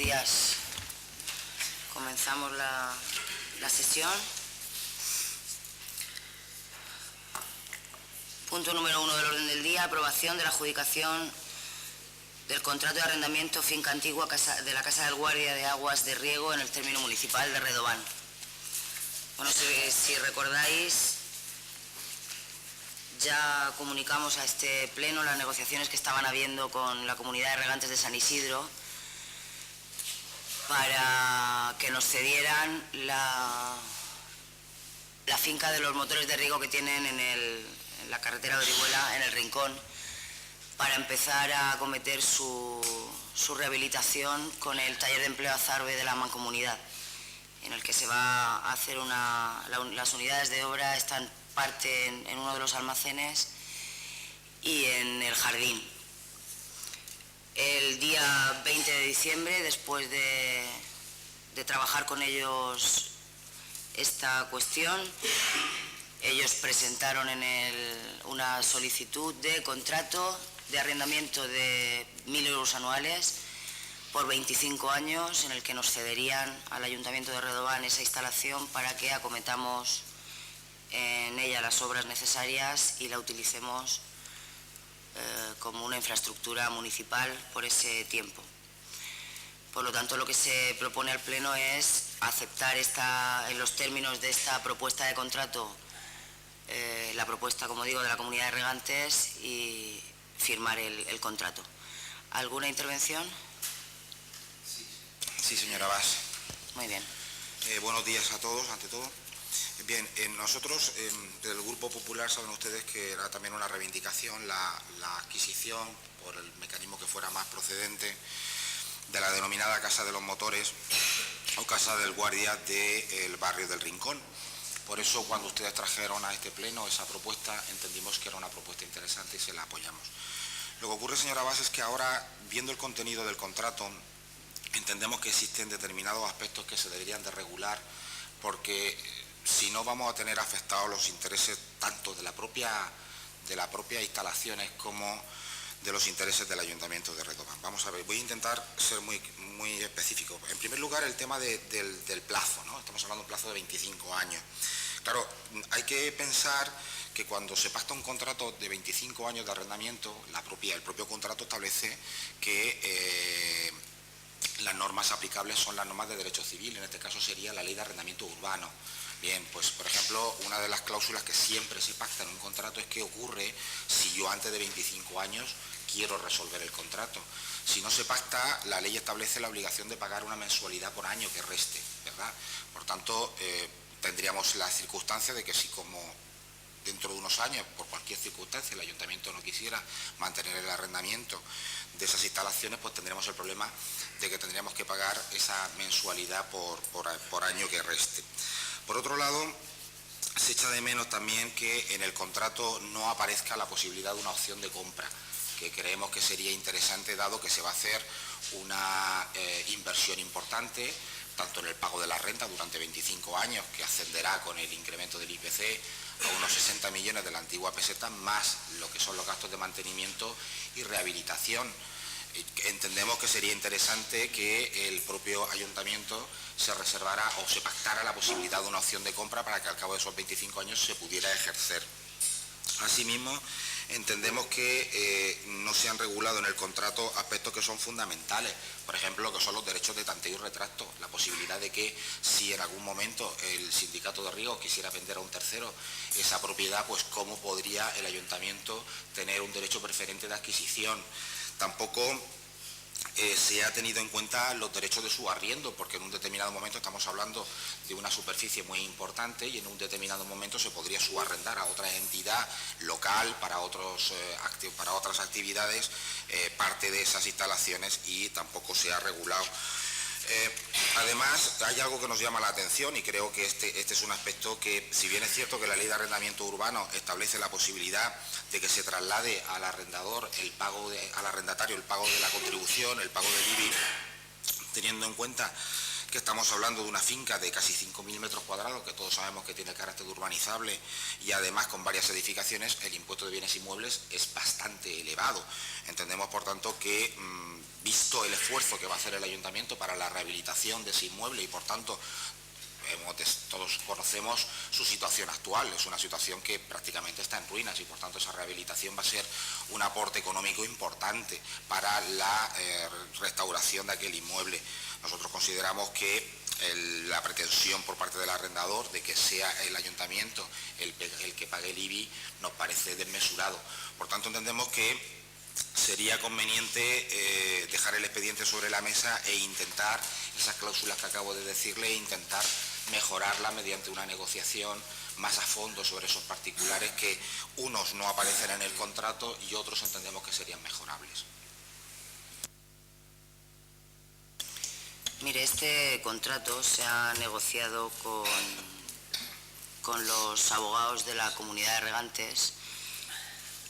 días. Comenzamos la sesión. Punto número 1 del orden del día: aprobación de la adjudicación del contrato de arrendamiento finca antigua de la Casa del Guardia de Aguas de Riego en el término municipal de Redován. Bueno, si recordáis, ya comunicamos a este pleno las negociaciones que estaban habiendo con la comunidad de regantes de San Isidro para que nos cedieran la finca de los motores de riego que tienen en la carretera de Orihuela, en el Rincón, para empezar a acometer su rehabilitación con el taller de empleo Azarbe de la Mancomunidad, en el que se va a hacer las unidades de obra están parte en uno de los almacenes y en el jardín. El día 20 de diciembre, después de trabajar con ellos esta cuestión, ellos presentaron una solicitud de contrato de arrendamiento de 1.000 euros anuales por 25 años, en el que nos cederían al Ayuntamiento de Redován esa instalación para que acometamos en ella las obras necesarias y la utilicemos como una infraestructura municipal por ese tiempo. Por lo tanto, lo que se propone al Pleno es aceptar en los términos de esta propuesta de contrato, la propuesta, como digo, de la comunidad de regantes y firmar el contrato. ¿Alguna intervención? Sí, señora Bas. Muy bien. Buenos días a todos, ante todo. Bien, nosotros del Grupo Popular saben ustedes que era también una reivindicación la adquisición, por el mecanismo que fuera más procedente, de la denominada Casa de los Motores o Casa del Guardia del barrio del Rincón. Por eso, cuando ustedes trajeron a este pleno esa propuesta, entendimos que era una propuesta interesante y se la apoyamos. Lo que ocurre, señora Bas, es que ahora, viendo el contenido del contrato, entendemos que existen determinados aspectos que se deberían de regular, porque si no vamos a tener afectados los intereses tanto de la propia instalaciones como de los intereses del Ayuntamiento de Redován. Vamos a ver, voy a intentar ser muy específico. En primer lugar, el tema del plazo, ¿no? Estamos hablando de un plazo de 25 años. Claro, hay que pensar que cuando se pacta un contrato de 25 años de arrendamiento, el propio contrato establece que las normas aplicables son las normas de derecho civil, en este caso sería la ley de arrendamiento urbano. Bien, pues por ejemplo, una de las cláusulas que siempre se pacta en un contrato es qué ocurre si yo antes de 25 años quiero resolver el contrato. Si no se pacta, la ley establece la obligación de pagar una mensualidad por año que reste, ¿verdad? Por tanto, tendríamos la circunstancia de que si como dentro de unos años, por cualquier circunstancia, el Ayuntamiento no quisiera mantener el arrendamiento de esas instalaciones, pues tendríamos el problema de que tendríamos que pagar esa mensualidad por año que reste. Por otro lado, se echa de menos también que en el contrato no aparezca la posibilidad de una opción de compra, que creemos que sería interesante, dado que se va a hacer una inversión importante, tanto en el pago de la renta durante 25 años, que ascenderá con el incremento del IPC a unos 60 millones de la antigua peseta, más lo que son los gastos de mantenimiento y rehabilitación. Entendemos que sería interesante que el propio Ayuntamiento se reservara o se pactara la posibilidad de una opción de compra para que al cabo de esos 25 años se pudiera ejercer. Asimismo, entendemos que no se han regulado en el contrato aspectos que son fundamentales, por ejemplo, lo que son los derechos de tanteo y retracto, la posibilidad de que si en algún momento el sindicato de riego quisiera vender a un tercero esa propiedad, pues cómo podría el Ayuntamiento tener un derecho preferente de adquisición. Tampoco se ha tenido en cuenta los derechos de su arriendo, porque en un determinado momento estamos hablando de una superficie muy importante y en un determinado momento se podría subarrendar a otra entidad local para otras actividades parte de esas instalaciones, y tampoco se ha regulado. Además, hay algo que nos llama la atención y creo que este es un aspecto que, si bien es cierto que la ley de arrendamiento urbano establece la posibilidad de que se traslade al arrendador al arrendatario el pago de la contribución, el pago del IBI, teniendo en cuenta que estamos hablando de una finca de casi 5.000 metros cuadrados, que todos sabemos que tiene carácter urbanizable y además con varias edificaciones, el impuesto de bienes inmuebles es bastante elevado. Entendemos, por tanto, que visto el esfuerzo que va a hacer el ayuntamiento para la rehabilitación de ese inmueble y, por tanto, todos conocemos su situación actual, es una situación que prácticamente está en ruinas y por tanto esa rehabilitación va a ser un aporte económico importante para la restauración de aquel inmueble. Nosotros consideramos que la pretensión por parte del arrendador de que sea el ayuntamiento el que pague el IBI nos parece desmesurado. Por tanto, entendemos que sería conveniente dejar el expediente sobre la mesa e intentar, esas cláusulas que acabo de decirle, intentar mejorarla mediante una negociación más a fondo sobre esos particulares que unos no aparecen en el contrato y otros entendemos que serían mejorables. Mire, este contrato se ha negociado con los abogados de la Comunidad de Regantes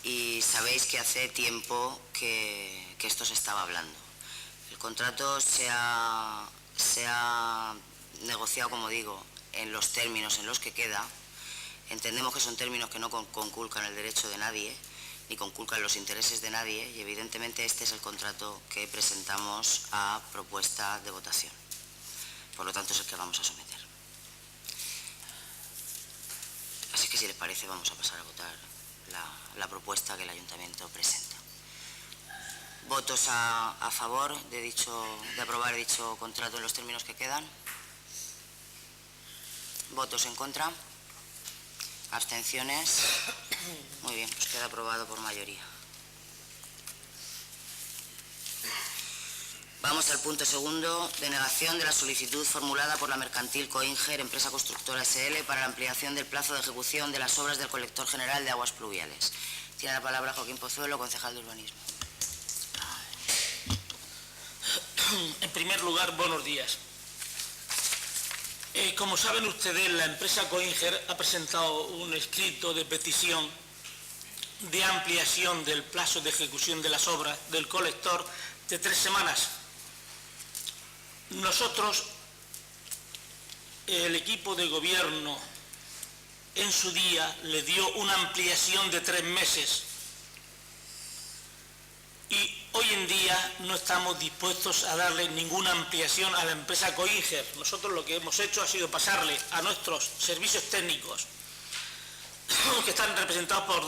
y sabéis que hace tiempo que esto se estaba hablando. El contrato se ha negociado, como digo, en los términos en los que queda. Entendemos que son términos que no conculcan el derecho de nadie, ni conculcan los intereses de nadie, y evidentemente este es el contrato que presentamos a propuesta de votación. Por lo tanto, es el que vamos a someter. Así que, si les parece, vamos a pasar a votar la propuesta que el Ayuntamiento presenta. ¿Votos a favor de aprobar dicho contrato en los términos que quedan? ¿Votos en contra? ¿Abstenciones? Muy bien, pues queda aprobado por mayoría. Vamos al punto segundo, denegación de la solicitud formulada por la Mercantil Coinger, empresa constructora SL, para la ampliación del plazo de ejecución de las obras del colector general de aguas pluviales. Tiene la palabra Joaquín Pozuelo, concejal de Urbanismo. En primer lugar, buenos días. Como saben ustedes, la empresa Coinger ha presentado un escrito de petición de ampliación del plazo de ejecución de las obras del colector de 3 semanas. Nosotros, el equipo de gobierno, en su día le dio una ampliación de 3 meses y hoy en día no estamos dispuestos a darle ninguna ampliación a la empresa Coinger. Nosotros lo que hemos hecho ha sido pasarle a nuestros servicios técnicos, que están representados por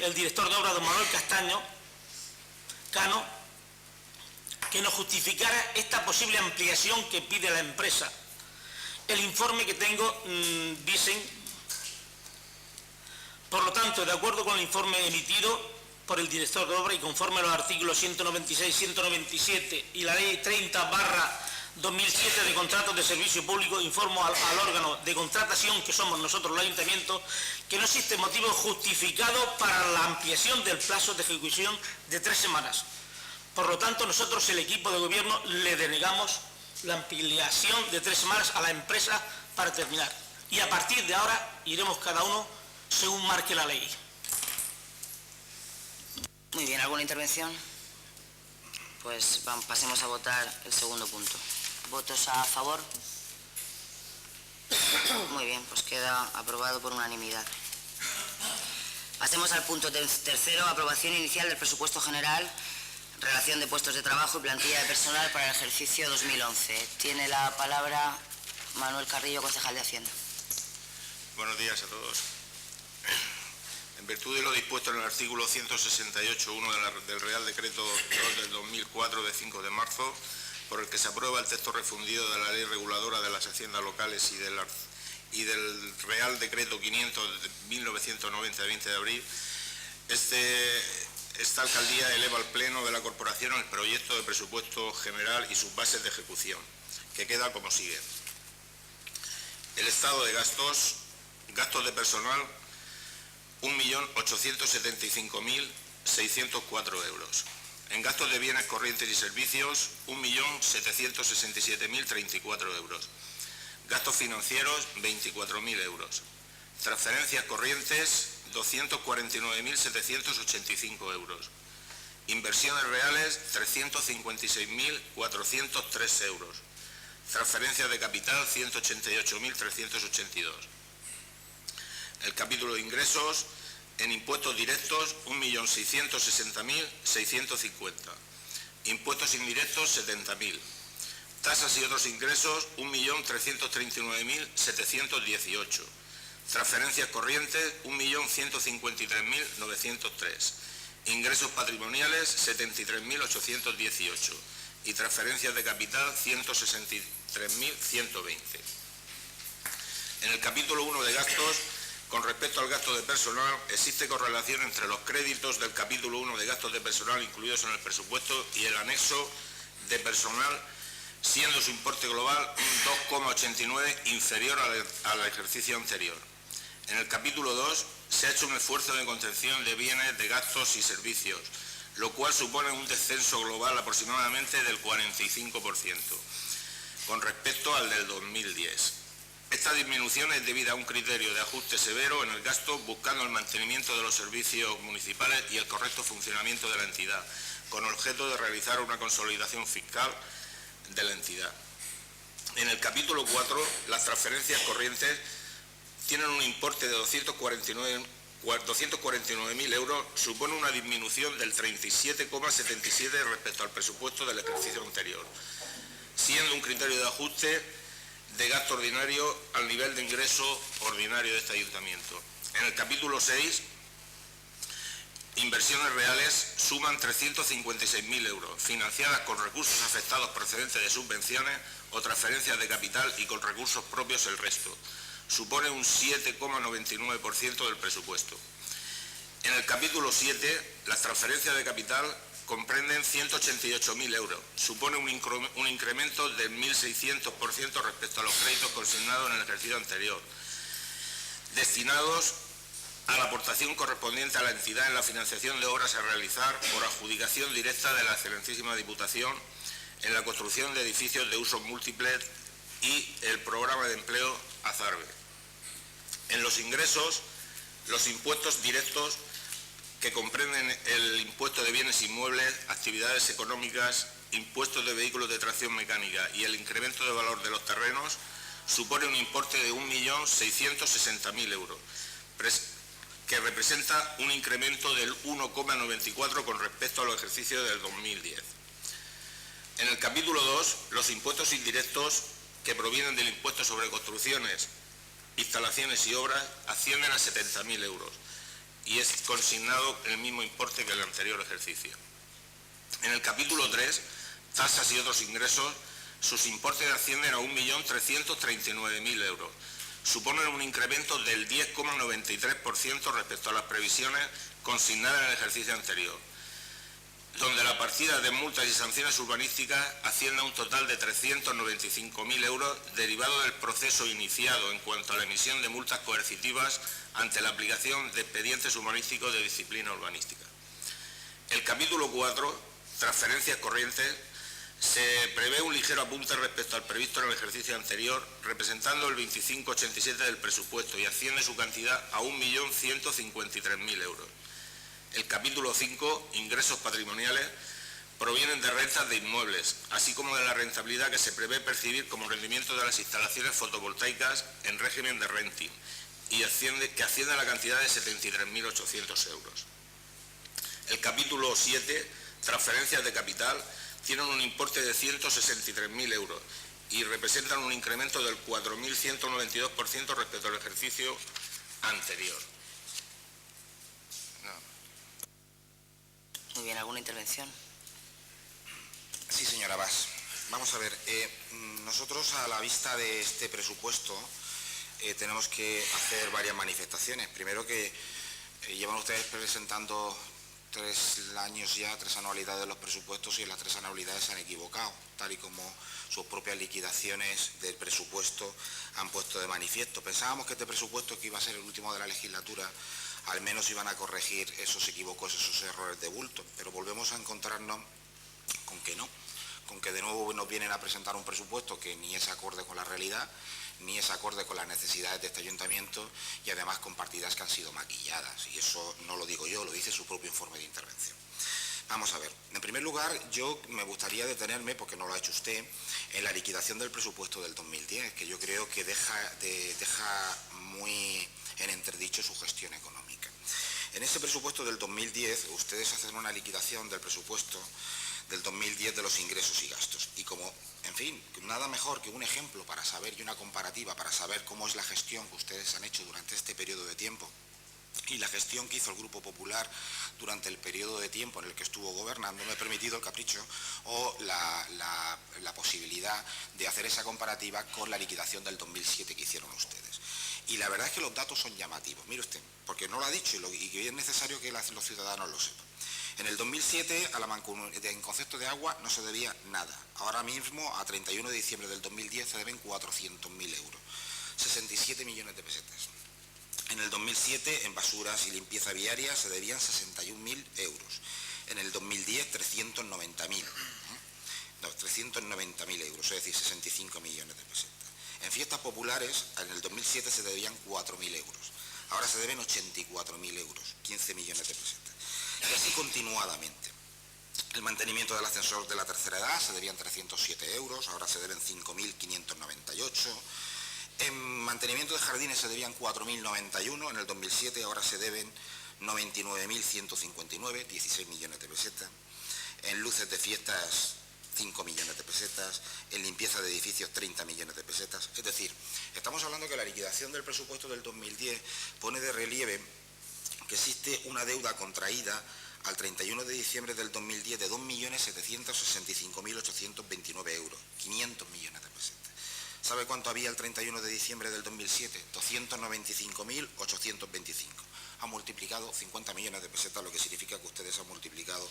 el director de obra, don Manuel Cano, que nos justificara esta posible ampliación que pide la empresa. El informe que tengo dicen, por lo tanto, de acuerdo con el informe emitido por el director de obra y conforme a los artículos 196, 197 y la ley 30/2007 de contratos de servicio público, informo al órgano de contratación, que somos nosotros el ayuntamiento, que no existe motivo justificado para la ampliación del plazo de ejecución de 3 semanas. Por lo tanto, nosotros, el equipo de gobierno, le denegamos la ampliación de 3 semanas a la empresa para terminar. Y a partir de ahora iremos cada uno según marque la ley. Muy bien, ¿alguna intervención? Pues pasemos a votar el segundo punto. ¿Votos a favor? Muy bien, pues queda aprobado por unanimidad. Pasemos al punto tercero, aprobación inicial del presupuesto general, relación de puestos de trabajo y plantilla de personal para el ejercicio 2011. Tiene la palabra Manuel Carrillo, concejal de Hacienda. Buenos días a todos. En virtud de lo dispuesto en el artículo 168.1 del Real Decreto 2 del 2004 de 5 de marzo, por el que se aprueba el texto refundido de la Ley Reguladora de las Haciendas Locales y del Real Decreto 500 de 1990 de 20 de abril, esta alcaldía eleva al Pleno de la Corporación el proyecto de presupuesto general y sus bases de ejecución, que queda como sigue. El estado de gastos de personal, 1.875.604 euros. En gastos de bienes corrientes y servicios, 1.767.034 euros. Gastos financieros, 24.000 euros. Transferencias corrientes, 249.785 euros. Inversiones reales, 356.403 euros. Transferencias de capital 188.382. El capítulo de ingresos en impuestos directos 1.660.650. Impuestos indirectos 70.000. Tasas y otros ingresos 1.339.718. Transferencias corrientes 1.153.903. Ingresos patrimoniales 73.818. Y transferencias de capital 163.120. En el capítulo 1 de gastos, con respecto al gasto de personal, existe correlación entre los créditos del capítulo 1 de gastos de personal incluidos en el presupuesto y el anexo de personal, siendo su importe global un 2,89 inferior al ejercicio anterior. En el capítulo 2 se ha hecho un esfuerzo de contención de bienes, de gastos y servicios, lo cual supone un descenso global aproximadamente del 45% con respecto al del 2010. Esta disminución es debida a un criterio de ajuste severo en el gasto, buscando el mantenimiento de los servicios municipales y el correcto funcionamiento de la entidad, con objeto de realizar una consolidación fiscal de la entidad. En el capítulo 4, las transferencias corrientes tienen un importe de 249.000 euros, supone una disminución del 37,77 respecto al presupuesto del ejercicio anterior, siendo un criterio de ajuste de gasto ordinario al nivel de ingreso ordinario de este ayuntamiento. En el capítulo 6, inversiones reales suman 356.000 euros, financiadas con recursos afectados procedentes de subvenciones o transferencias de capital y con recursos propios el resto. Supone un 7,99% del presupuesto. En el capítulo 7, las transferencias de capital comprenden 188.000 euros. Supone un incremento del 1.600% respecto a los créditos consignados en el ejercicio anterior, destinados a la aportación correspondiente a la entidad en la financiación de obras a realizar por adjudicación directa de la Excelentísima Diputación en la construcción de edificios de usos múltiples y el programa de empleo AZARBE. En los ingresos, los impuestos directos que comprenden el impuesto de bienes inmuebles, actividades económicas, impuestos de vehículos de tracción mecánica y el incremento de valor de los terrenos, supone un importe de 1.660.000 euros, que representa un incremento del 1,94 con respecto a los ejercicios del 2010. En el capítulo 2, los impuestos indirectos que provienen del impuesto sobre construcciones, instalaciones y obras ascienden a 70.000 euros y es consignado el mismo importe que el anterior ejercicio. En el capítulo 3, tasas y otros ingresos, sus importes ascienden a 1.339.000 euros. Suponen un incremento del 10,93% respecto a las previsiones consignadas en el ejercicio anterior, donde la partida de multas y sanciones urbanísticas asciende a un total de 395.000 euros derivado del proceso iniciado en cuanto a la emisión de multas coercitivas ante la aplicación de expedientes urbanísticos de disciplina urbanística. El capítulo 4, transferencias corrientes, se prevé un ligero apunte respecto al previsto en el ejercicio anterior, representando el 25,87 del presupuesto y asciende su cantidad a 1.153.000 euros. El capítulo 5, ingresos patrimoniales, provienen de rentas de inmuebles, así como de la rentabilidad que se prevé percibir como rendimiento de las instalaciones fotovoltaicas en régimen de renting, y que asciende a la cantidad de 73.800 euros. El capítulo 7, transferencias de capital, tienen un importe de 163.000 euros y representan un incremento del 4.192% respecto al ejercicio anterior. Muy bien, ¿alguna intervención? Sí, señora Bas. Vamos a ver, nosotros a la vista de este presupuesto tenemos que hacer varias manifestaciones. Primero que llevan ustedes presentando 3 años ya, 3 anualidades de los presupuestos y en las 3 anualidades se han equivocado, tal y como sus propias liquidaciones del presupuesto han puesto de manifiesto. Pensábamos que este presupuesto, que iba a ser el último de la legislatura, al menos iban a corregir esos equívocos, esos errores de bulto, pero volvemos a encontrarnos con que no, con que de nuevo nos vienen a presentar un presupuesto que ni es acorde con la realidad, ni es acorde con las necesidades de este ayuntamiento y además con partidas que han sido maquilladas, y eso no lo digo yo, lo dice su propio informe de intervención. Vamos a ver, en primer lugar, yo me gustaría detenerme, porque no lo ha hecho usted, en la liquidación del presupuesto del 2010, que yo creo que deja muy en entredicho su gestión económica. En ese presupuesto del 2010, ustedes hacen una liquidación del presupuesto del 2010 de los ingresos y gastos. Y como, en fin, nada mejor que un ejemplo para saber y una comparativa para saber cómo es la gestión que ustedes han hecho durante este periodo de tiempo y la gestión que hizo el Grupo Popular durante el periodo de tiempo en el que estuvo gobernando, me he permitido el capricho o la posibilidad de hacer esa comparativa con la liquidación del 2007 que hicieron ustedes. Y la verdad es que los datos son llamativos, mire usted, porque no lo ha dicho y que es necesario que los ciudadanos lo sepan. En el 2007, en concepto de agua, no se debía nada. Ahora mismo, a 31 de diciembre del 2010, se deben 400.000 euros, 67 millones de pesetas. En el 2007, en basuras y limpieza viaria, se debían 61.000 euros. En el 2010, 390.000. No, 390.000 euros, es decir, 65 millones de pesetas. En fiestas populares, en el 2007 se debían 4.000 euros. Ahora se deben 84.000 euros, 15 millones de pesetas. Y así continuadamente. El mantenimiento del ascensor de la tercera edad se debían 307 euros, ahora se deben 5.598. En mantenimiento de jardines se debían 4.091 en el 2007, ahora se deben 99.159, 16 millones de pesetas. En luces de fiestas, 5 millones de pesetas. En limpieza de edificios, 30 millones de pesetas. Es decir, estamos hablando que la liquidación del presupuesto del 2010 pone de relieve que existe una deuda contraída al 31 de diciembre del 2010 de 2.765.829 euros, 500 millones de pesetas. ¿Sabe cuánto había el 31 de diciembre del 2007? 295.825. Ha multiplicado 50 millones de pesetas, lo que significa que ustedes han multiplicado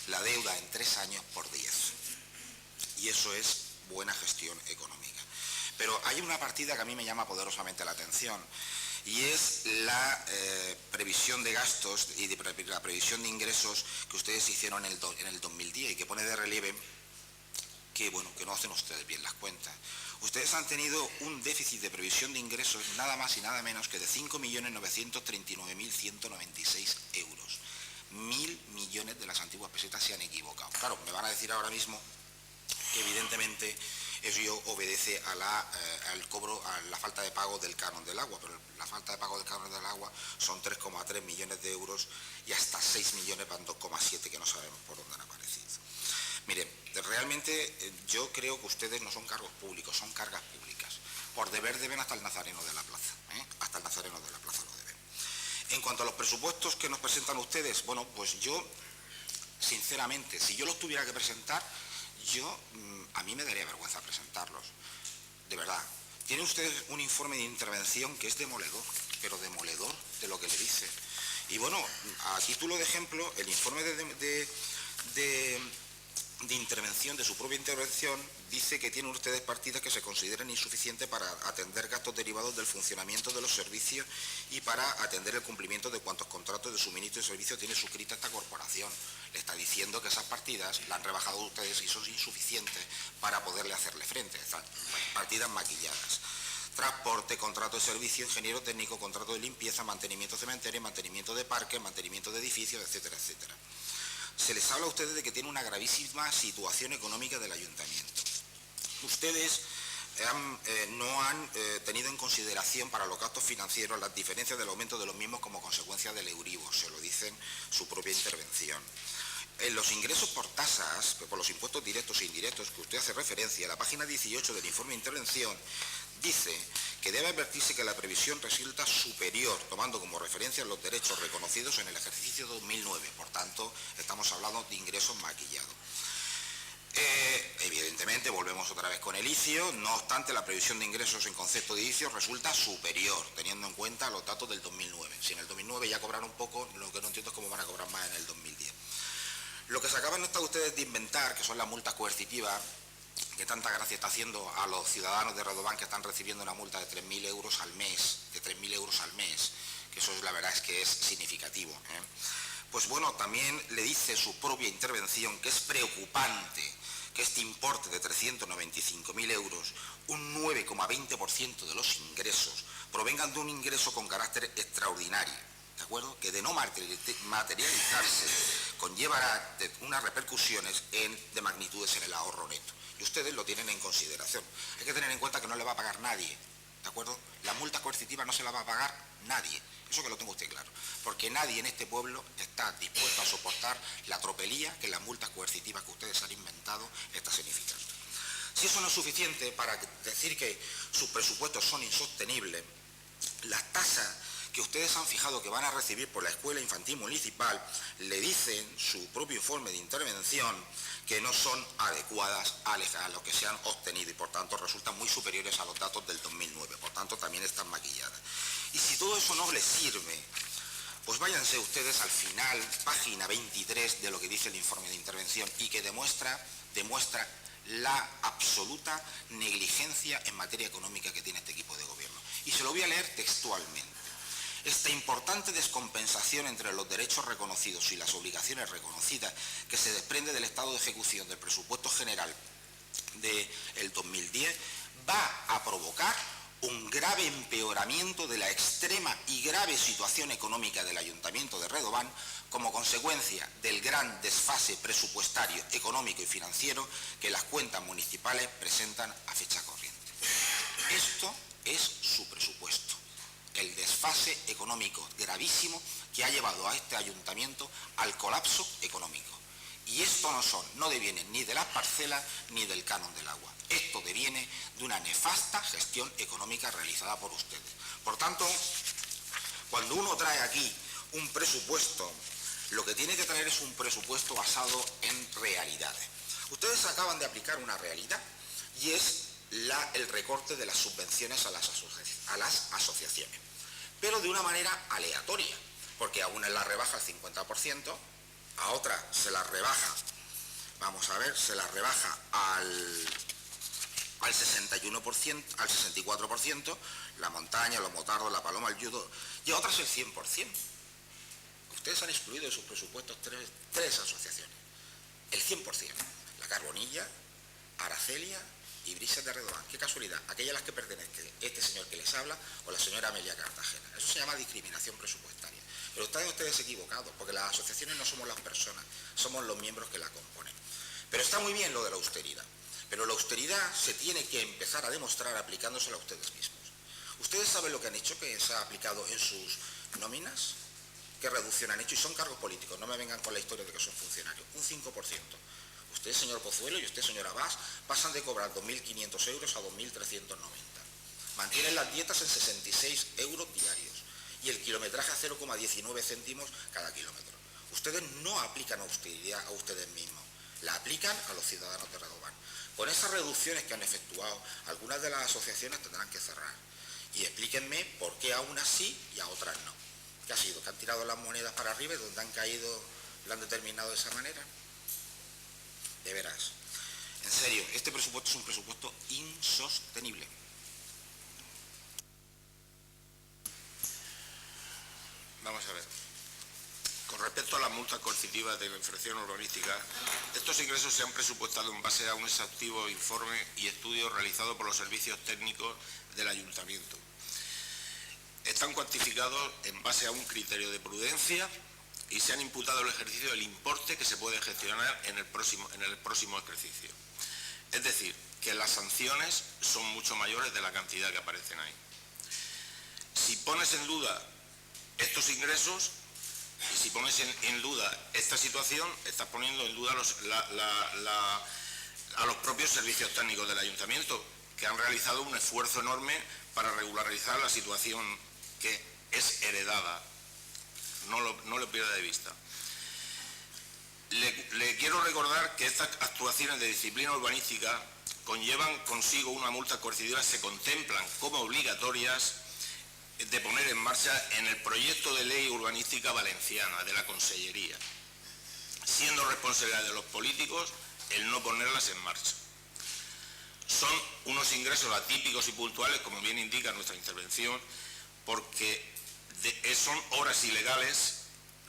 la deuda en 3 años por 10. Y eso es buena gestión económica. Pero hay una partida que a mí me llama poderosamente la atención, y es la previsión de gastos y la previsión de ingresos que ustedes hicieron en el 2010 y que pone de relieve que, bueno, que no hacen ustedes bien las cuentas. Ustedes han tenido un déficit de previsión de ingresos nada más y nada menos que de 5.939.196 euros. 1.000 millones de las antiguas pesetas se han equivocado. Claro, me van a decir ahora mismo que evidentemente eso obedece al cobro, a la falta de pago del canon del agua, pero la falta de pago del canon del agua son 3,3 millones de euros y hasta 6 millones van 2,7 que no sabemos por dónde han aparecido. Mire, realmente yo creo que ustedes no son cargos públicos, son cargas públicas. Por deber deben hasta el nazareno de la plaza, hasta el nazareno de la plaza lo deben. En cuanto a los presupuestos que nos presentan ustedes, bueno, pues yo, sinceramente, si yo los tuviera que presentar, a mí me daría vergüenza presentarlos, de verdad. Tienen ustedes un informe de intervención que es demoledor, pero demoledor de lo que le dice. Y bueno, a título de ejemplo, el informe de intervención, de su propia intervención, dice que tienen ustedes partidas que se consideran insuficientes para atender gastos derivados del funcionamiento de los servicios y para atender el cumplimiento de cuantos contratos de suministro y servicio tiene suscrita esta corporación. Le está diciendo que esas partidas las han rebajado ustedes y son insuficientes para poderle hacerle frente. Están partidas maquilladas. Transporte, contrato de servicio, ingeniero técnico, contrato de limpieza, mantenimiento cementerio, mantenimiento de parques, mantenimiento de edificios, etcétera, etcétera. Se les habla a ustedes de que tiene una gravísima situación económica del ayuntamiento. Ustedes no han tenido en consideración para los gastos financieros las diferencias del aumento de los mismos como consecuencia del Euribor, se lo dicen su propia intervención. En los ingresos por tasas, por los impuestos directos e indirectos que usted hace referencia, la página 18 del informe de intervención dice que debe advertirse que la previsión resulta superior, tomando como referencia los derechos reconocidos en el ejercicio 2009. Por tanto, estamos hablando de ingresos maquillados. Evidentemente, volvemos otra vez con el ICIO, no obstante, la previsión de ingresos en concepto de ICIO resulta superior, teniendo en cuenta los datos del 2009. Si en el 2009 ya cobraron un poco, lo que no entiendo es cómo van a cobrar más en el 2010. Lo que se acaban ustedes de inventar, que son las multas coercitivas, que tanta gracia está haciendo a los ciudadanos de Redován que están recibiendo una multa de 3.000 euros al mes, que eso la verdad es que es significativo. Pues bueno, también le dice su propia intervención que es preocupante que este importe de 395.000 euros, un 9,20% de los ingresos, provengan de un ingreso con carácter extraordinario, ¿de acuerdo? Que de no materializarse conllevará unas repercusiones de magnitudes en el ahorro neto. Y ustedes lo tienen en consideración. Hay que tener en cuenta que no le va a pagar nadie, ¿de acuerdo? La multa coercitiva no se la va a pagar nadie. Eso que lo tenga usted claro. Porque nadie en este pueblo está dispuesto a soportar la tropelía que las multas coercitivas que ustedes han inventado están significando. Si eso no es suficiente para decir que sus presupuestos son insostenibles, las tasas que ustedes han fijado que van a recibir por la escuela infantil municipal le dicen su propio informe de intervención que no son adecuadas a lo que se han obtenido y por tanto resultan muy superiores a los datos del 2009, por tanto también están maquilladas. Y si todo eso no les sirve, pues váyanse ustedes al final, página 23 de lo que dice el informe de intervención y que demuestra la absoluta negligencia en materia económica que tiene este equipo de gobierno. Y se lo voy a leer textualmente. Esta importante descompensación entre los derechos reconocidos y las obligaciones reconocidas que se desprende del estado de ejecución del presupuesto general del 2010 va a provocar un grave empeoramiento de la extrema y grave situación económica del Ayuntamiento de Redován como consecuencia del gran desfase presupuestario, económico y financiero que las cuentas municipales presentan a fecha corriente. Esto es su presupuesto. El desfase económico gravísimo que ha llevado a este ayuntamiento al colapso económico. Y esto no deviene ni de las parcelas ni del canon del agua. Esto deviene de una nefasta gestión económica realizada por ustedes. Por tanto, cuando uno trae aquí un presupuesto, lo que tiene que traer es un presupuesto basado en realidades. Ustedes acaban de aplicar una realidad y es el recorte de las subvenciones a las asociaciones, pero de una manera aleatoria, porque a una la rebaja al 50%, a otra se la rebaja, se la rebaja al 61%, al 64%, la montaña, los motardos, la paloma, el judo, y a otras el 100%. Ustedes han excluido de sus presupuestos tres asociaciones, el 100%, la Carbonilla, Aracelia y Brisas de Redován. Qué casualidad, aquellas a las que pertenece este señor que les habla o la señora Amelia Cartagena. Eso se llama discriminación presupuestaria. Pero están ustedes equivocados, porque las asociaciones no somos las personas, somos los miembros que la componen. Pero está muy bien lo de la austeridad, pero la austeridad se tiene que empezar a demostrar aplicándosela a ustedes mismos. ¿Ustedes saben lo que han hecho, que se ha aplicado en sus nóminas? ¿Qué reducción han hecho? Y son cargos políticos, no me vengan con la historia de que son funcionarios. Un 5%. Usted, señor Pozuelo, y usted, señor Abás, pasan de cobrar 2.500 euros a 2.390. Mantienen las dietas en 66 euros diarios y el kilometraje a 0,19 céntimos cada kilómetro. Ustedes no aplican austeridad a ustedes mismos, la aplican a los ciudadanos de Redován. Con esas reducciones que han efectuado, algunas de las asociaciones tendrán que cerrar. Y explíquenme por qué a unas sí y a otras no. ¿Qué ha sido? ¿Que han tirado las monedas para arriba y donde han caído lo han determinado de esa manera? De veras. En serio, este presupuesto es un presupuesto insostenible. Vamos a ver. Con respecto a las multas coercitivas de la infracción urbanística, estos ingresos se han presupuestado en base a un exhaustivo informe y estudio realizado por los servicios técnicos del Ayuntamiento. Están cuantificados en base a un criterio de prudencia y se han imputado el ejercicio del importe que se puede gestionar en el próximo ejercicio. Es decir, que las sanciones son mucho mayores de la cantidad que aparecen ahí. Si pones en duda estos ingresos y si pones en duda esta situación, estás poniendo en duda a los propios servicios técnicos del Ayuntamiento, que han realizado un esfuerzo enorme para regularizar la situación que es heredada. No lo pierda de vista. Le quiero recordar que estas actuaciones de disciplina urbanística conllevan consigo una multa coercitiva, se contemplan como obligatorias de poner en marcha en el proyecto de ley urbanística valenciana de la Consellería, siendo responsabilidad de los políticos el no ponerlas en marcha. Son unos ingresos atípicos y puntuales, como bien indica nuestra intervención, porque son obras ilegales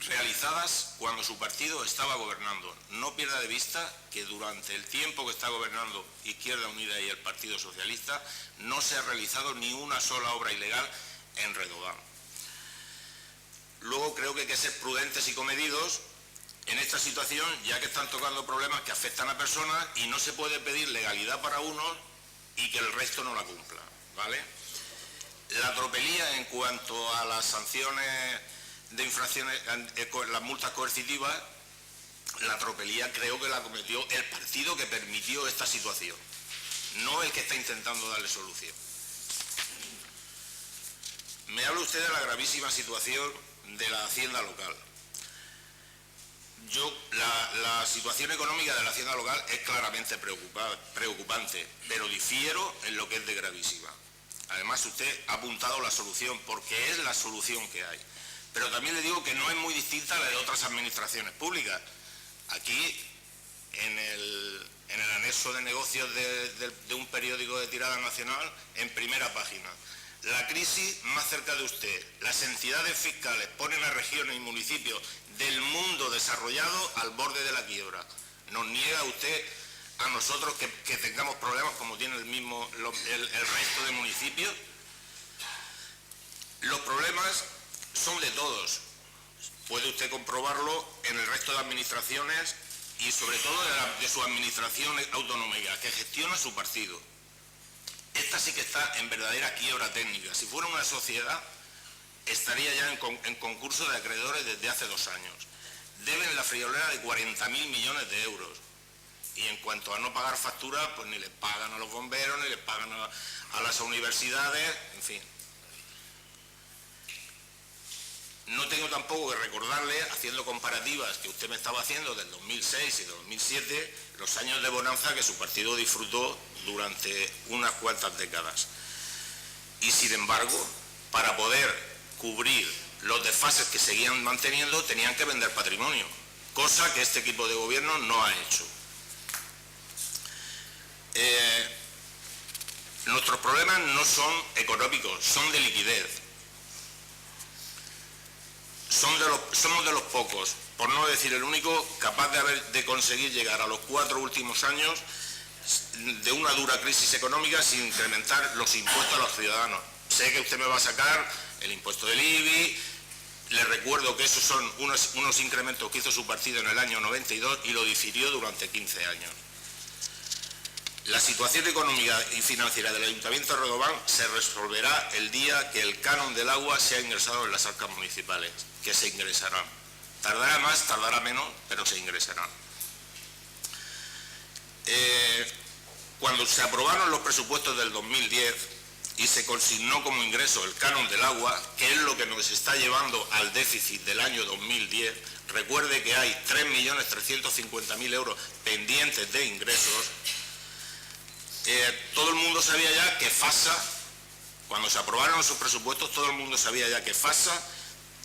realizadas cuando su partido estaba gobernando. No pierda de vista que durante el tiempo que está gobernando Izquierda Unida y el Partido Socialista no se ha realizado ni una sola obra ilegal en Redován. Luego creo que hay que ser prudentes y comedidos en esta situación, ya que están tocando problemas que afectan a personas y no se puede pedir legalidad para unos y que el resto no la cumpla, ¿vale? La tropelía en cuanto a las sanciones de infracciones, las multas coercitivas, la tropelía creo que la cometió el partido que permitió esta situación, no el que está intentando darle solución. Me habla usted de la gravísima situación de la hacienda local. La situación económica de la hacienda local es claramente preocupante, pero difiero en lo que es de gravísima. Además, usted ha apuntado la solución, porque es la solución que hay. Pero también le digo que no es muy distinta a la de otras administraciones públicas. Aquí, en el anexo de negocios de un periódico de tirada nacional, en primera página, la crisis más cerca de usted. Las entidades fiscales ponen a regiones y municipios del mundo desarrollado al borde de la quiebra. ¿Nos niega usted a nosotros que tengamos problemas como tiene el resto de municipios? Los problemas son de todos. Puede usted comprobarlo en el resto de administraciones y sobre todo de su administración autonómica, que gestiona su partido. Esta sí que está en verdadera quiebra técnica. Si fuera una sociedad, estaría ya en concurso de acreedores desde hace 2 años. Deben la friolera de 40.000 millones de euros. Y en cuanto a no pagar facturas, pues ni les pagan a los bomberos, ni les pagan a las universidades, en fin. No tengo tampoco que recordarle, haciendo comparativas que usted me estaba haciendo del 2006 y del 2007, los años de bonanza que su partido disfrutó durante unas cuantas décadas. Y sin embargo, para poder cubrir los desfases que seguían manteniendo, tenían que vender patrimonio, cosa que este equipo de gobierno no ha hecho. Nuestros problemas no son económicos, son de liquidez. Somos de los pocos, por no decir el único, capaz de conseguir llegar a los 4 últimos años de una dura crisis económica sin incrementar los impuestos a los ciudadanos. Sé que usted me va a sacar el impuesto del IBI, le recuerdo que esos son unos incrementos que hizo su partido en el año 92 y lo difirió durante 15 años. La situación económica y financiera del Ayuntamiento de Redován se resolverá el día que el canon del agua sea ingresado en las arcas municipales, que se ingresarán. Tardará más, tardará menos, pero se ingresarán. Cuando se aprobaron los presupuestos del 2010 y se consignó como ingreso el canon del agua, que es lo que nos está llevando al déficit del año 2010, recuerde que hay 3.350.000 euros pendientes de ingresos. Todo el mundo sabía ya que FASA, cuando se aprobaron esos presupuestos, todo el mundo sabía ya que FASA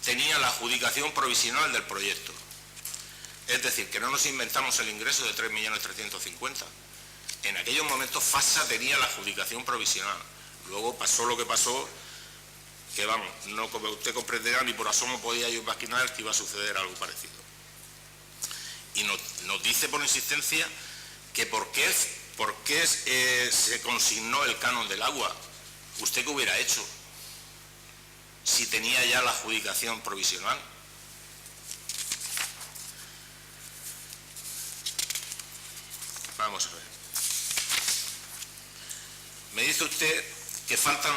tenía la adjudicación provisional del proyecto. Es decir, que no nos inventamos el ingreso de 3.350.000. En aquellos momentos FASA tenía la adjudicación provisional. Luego pasó lo que pasó, que vamos, no, como usted comprenderá, ni por asomo podía yo imaginar que iba a suceder algo parecido. Y nos dice por insistencia que por qué se consignó el canon del agua. ¿Usted qué hubiera hecho si tenía ya la adjudicación provisional? Vamos a ver. Me dice usted que faltan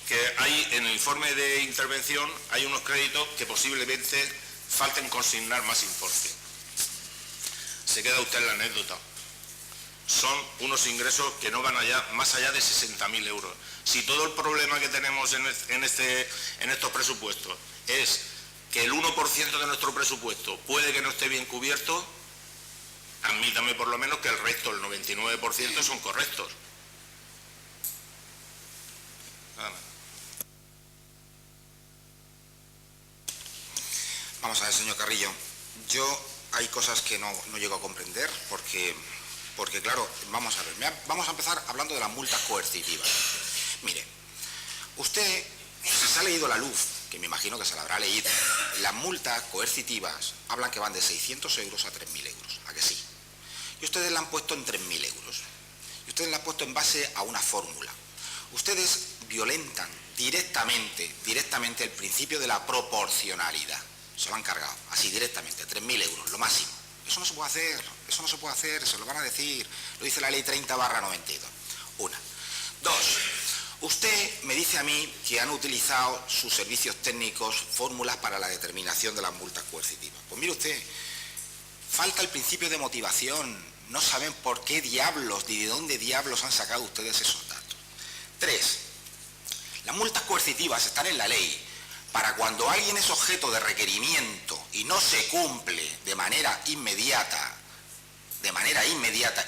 que hay en el informe de intervención hay unos créditos que posiblemente falten consignar más importe. Se queda usted en la anécdota. Son unos ingresos que no van más allá de 60.000 euros. Si todo el problema que tenemos en estos presupuestos es que el 1% de nuestro presupuesto puede que no esté bien cubierto, admítame por lo menos que el resto, el 99%, son correctos. Vamos a ver, señor Carrillo, hay cosas que no llego a comprender porque claro, vamos a ver, vamos a empezar hablando de las multas coercitivas. Mire, usted, si se ha leído la LUF, que me imagino que se la habrá leído, las multas coercitivas hablan que van de 600 euros a 3.000 euros, ¿a que sí? Y ustedes la han puesto en 3.000 euros. Y ustedes la han puesto en base a una fórmula. Ustedes violentan directamente el principio de la proporcionalidad. Se lo han cargado, así directamente, 3.000 euros, lo máximo. Eso no se puede hacer, eso no se puede hacer, se lo van a decir. Lo dice la ley 30/92. Una. Dos. Usted me dice a mí que han utilizado sus servicios técnicos fórmulas para la determinación de las multas coercitivas. Pues mire usted, falta el principio de motivación. No saben por qué diablos, ni de dónde diablos han sacado ustedes esos datos. Tres. Las multas coercitivas están en la ley para cuando alguien es objeto de requerimiento y no se cumple de manera inmediata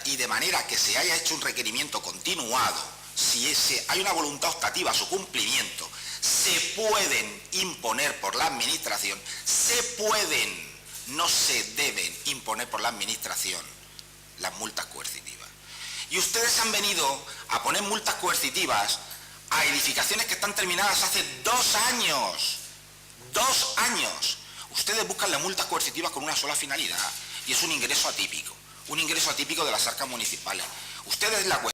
y de manera que se haya hecho un requerimiento continuado, si hay una voluntad optativa a su cumplimiento, se pueden imponer por la administración, no se deben imponer por la administración las multas coercitivas. Y ustedes han venido a poner multas coercitivas a edificaciones que están terminadas hace 2 años. 2 años. Ustedes buscan las multas coercitivas con una sola finalidad, y es un ingreso atípico de las arcas municipales. Ustedes la